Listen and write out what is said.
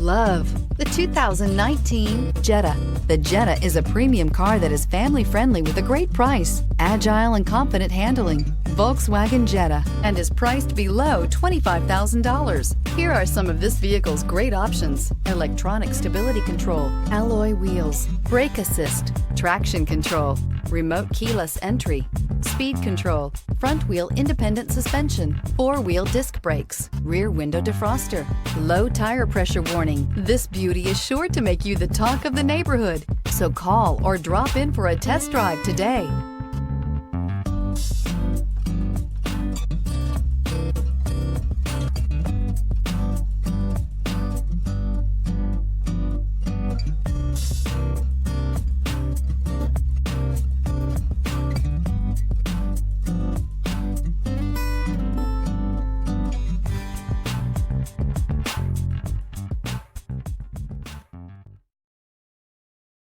love the 2019 Jetta. The Jetta is a premium car that is family-friendly with a great price, agile and confident handling. Volkswagen Jetta, and is priced below $25,000. Here are some of this vehicle's great options: electronic stability control, alloy wheels, brake assist, traction control, remote keyless entry, speed control, front wheel independent suspension, four-wheel disc brakes, rear window defroster, low tire pressure warning. This beauty is sure to make you the talk of the neighborhood. So call or drop in for a test drive today.